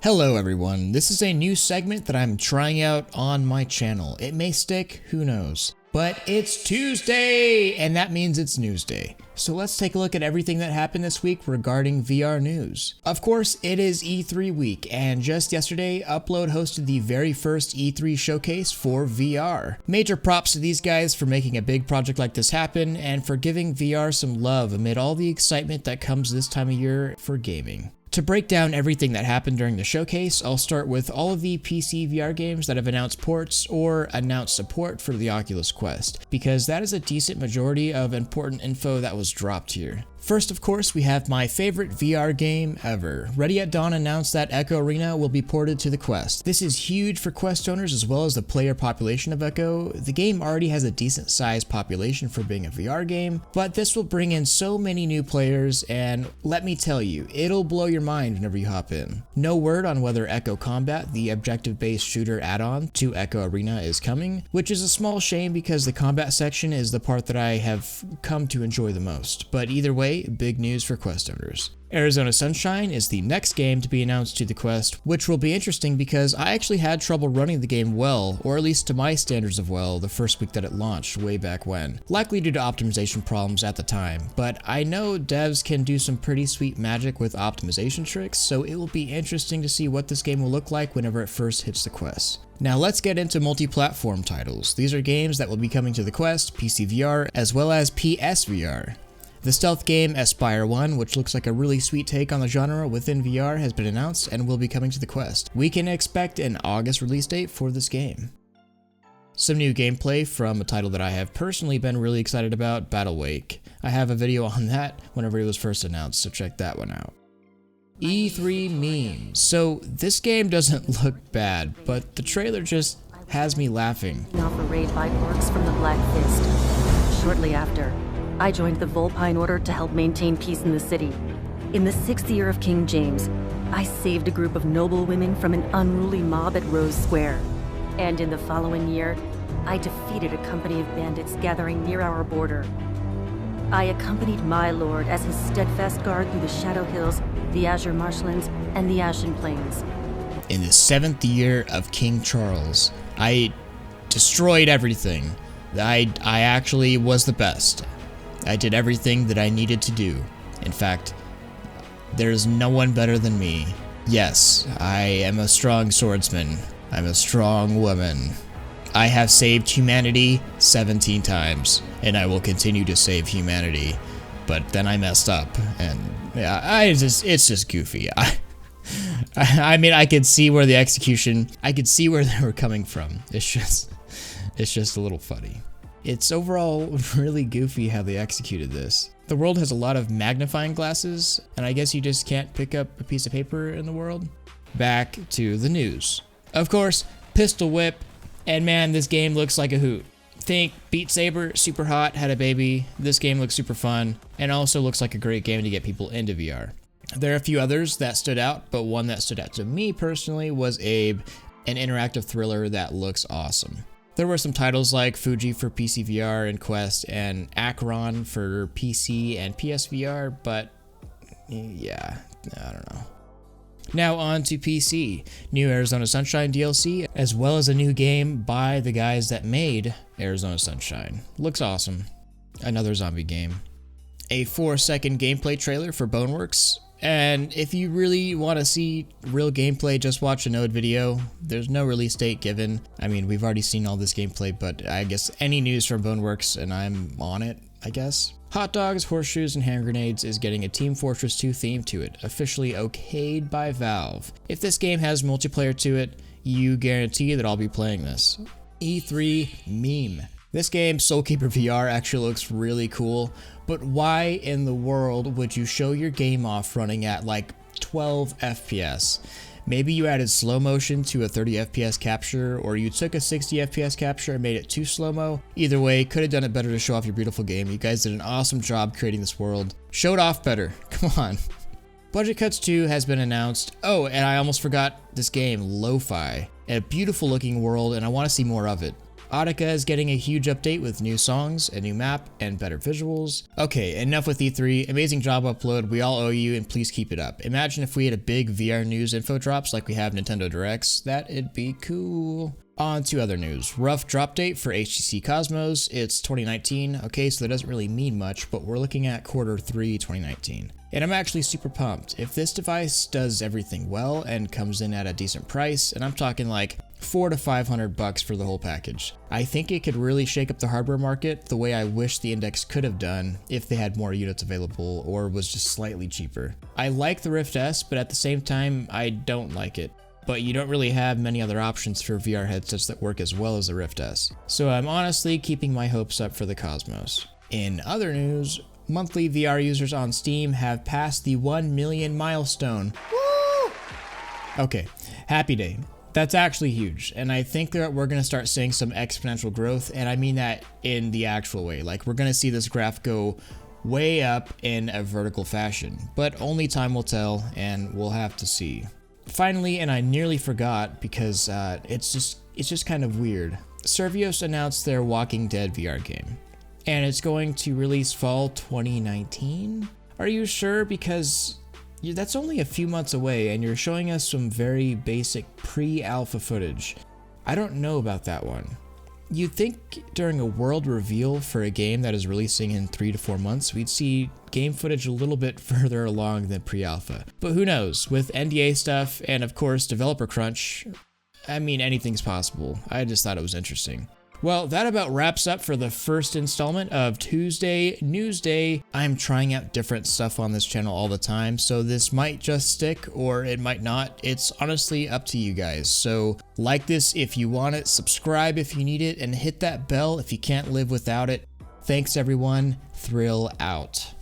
Hello everyone, this is a new segment that I'm trying out on my channel. It may stick, who knows. But it's Tuesday, and that means it's Newsday. So let's take a look at everything that happened this week regarding VR news. Of course, it is E3 week, and just yesterday, Upload hosted the very first E3 showcase for VR. Major props to these guys for making a big project like this happen, and for giving VR some love amid all the excitement that comes this time of year for gaming. To break down everything that happened during the showcase, I'll start with all of the PC VR games that have announced ports or announced support for the Oculus Quest, because that is a decent majority of important info that was dropped here. First, of course, we have my favorite VR game ever. Ready at Dawn announced that Echo Arena will be ported to the Quest. This is huge for Quest owners as well as the player population of Echo. The game already has a decent sized population for being a VR game, but this will bring in so many new players, and let me tell you, it'll blow your mind whenever you hop in. No word on whether Echo Combat, the objective-based shooter add-on to Echo Arena, is coming, which is a small shame because the combat section is the part that I have come to enjoy the most. But either way, big news for Quest owners. Arizona Sunshine is the next game to be announced to the Quest, which will be interesting because I actually had trouble running the game well, or at least to my standards of well, the first week that it launched way back when. Likely due to optimization problems at the time, but I know devs can do some pretty sweet magic with optimization tricks, so it will be interesting to see what this game will look like whenever it first hits the Quest. Now let's get into multi-platform titles. These are games that will be coming to the Quest, PC VR, as well as PSVR. The stealth game Aspire 1, which looks like a really sweet take on the genre within VR, has been announced and will be coming to the Quest. We can expect an August release date for this game. Some new gameplay from a title that I have personally been really excited about, Battle Wake. I have a video on that whenever it was first announced, so check that one out. E3 memes. So this game doesn't look bad, but the trailer just has me laughing. Off a raid by orcs from the Black Fist. Shortly after, I joined the Vulpine Order to help maintain peace in the city. In the 6th year of King James, I saved a group of noble women from an unruly mob at Rose Square. And in the following year, I defeated a company of bandits gathering near our border. I accompanied my lord as his steadfast guard through the Shadow Hills, the Azure Marshlands, and the Ashen Plains. In the 7th year of King Charles, I destroyed everything. I actually was the best. I did everything that I needed to do. In fact, there is no one better than me. Yes, I am a strong swordsman. I'm a strong woman. I have saved humanity 17 times, and I will continue to save humanity. But then I messed up, and yeah, it's just goofy. I mean, I could see where the execution, I could see where they were coming from. It's just a little funny. It's overall really goofy how they executed this. The world has a lot of magnifying glasses, and I guess you just can't pick up a piece of paper in the world. Back to the news. Of course, Pistol Whip, and man, this game looks like a hoot. Think Beat Saber, super hot, had a baby. This game looks super fun, and also looks like a great game to get people into VR. There are a few others that stood out, but one that stood out to me personally was Abe, an interactive thriller that looks awesome. There were some titles like Fuji for PC VR and Quest, and Acheron for PC and PSVR, but yeah, I don't know. Now on to PC. New Arizona Sunshine DLC, as well as a new game by the guys that made Arizona Sunshine. Looks awesome. Another zombie game. A 4-second gameplay trailer for Boneworks. And if you really want to see real gameplay, just watch a Node video. There's no release date given. I mean, we've already seen all this gameplay, but I guess any news from Boneworks and I'm on it, I guess. Hot Dogs, Horseshoes, and Hand Grenades is getting a Team Fortress 2 theme to it, officially okayed by Valve. If this game has multiplayer to it, you guarantee that I'll be playing this. E3 meme. This game, Soulkeeper VR, actually looks really cool, but why in the world would you show your game off running at like 12 FPS? Maybe you added slow motion to a 30 FPS capture, or you took a 60 FPS capture and made it too slow-mo. Either way, could have done it better to show off your beautiful game. You guys did an awesome job creating this world. Show it off better, come on. Budget Cuts 2 has been announced. Oh, and I almost forgot this game, Lo-Fi. A beautiful looking world, and I want to see more of it. Audica is getting a huge update with new songs, a new map, and better visuals. Okay, enough with E3. Amazing job upload, we all owe you, and please keep it up. Imagine if we had a big VR news info drops like we have Nintendo Directs. That'd be cool. On to other news. Rough drop date for HTC Cosmos. It's 2019. Okay, so that doesn't really mean much, but we're looking at Q3 2019. And I'm actually super pumped. If this device does everything well and comes in at a decent price, and I'm talking like $400 to $500 for the whole package, I think it could really shake up the hardware market the way I wish the Index could have done if they had more units available or was just slightly cheaper. I like the Rift S, but at the same time, I don't like it. But you don't really have many other options for VR headsets that work as well as the Rift S. So I'm honestly keeping my hopes up for the Cosmos. In other news, monthly VR users on Steam have passed the 1 million milestone. Woo! Okay, happy day. That's actually huge, and I think that we're going to start seeing some exponential growth, and I mean that in the actual way. Like, we're going to see this graph go way up in a vertical fashion, but only time will tell, and we'll have to see. Finally, and I nearly forgot because it's just kind of weird, Survios announced their Walking Dead VR game, and it's going to release fall 2019? Are you sure? Because that's only a few months away, and you're showing us some very basic pre-alpha footage. I don't know about that one. You'd think during a world reveal for a game that is releasing in 3 to 4 months, we'd see game footage a little bit further along than pre-alpha. But who knows, with NDA stuff and of course developer crunch, I mean anything's possible. I just thought it was interesting. Well, that about wraps up for the first installment of Tuesday Newsday. I'm trying out different stuff on this channel all the time, so this might just stick or it might not. It's honestly up to you guys. So like this if you want it, subscribe if you need it, and hit that bell if you can't live without it. Thanks everyone, Thrill out.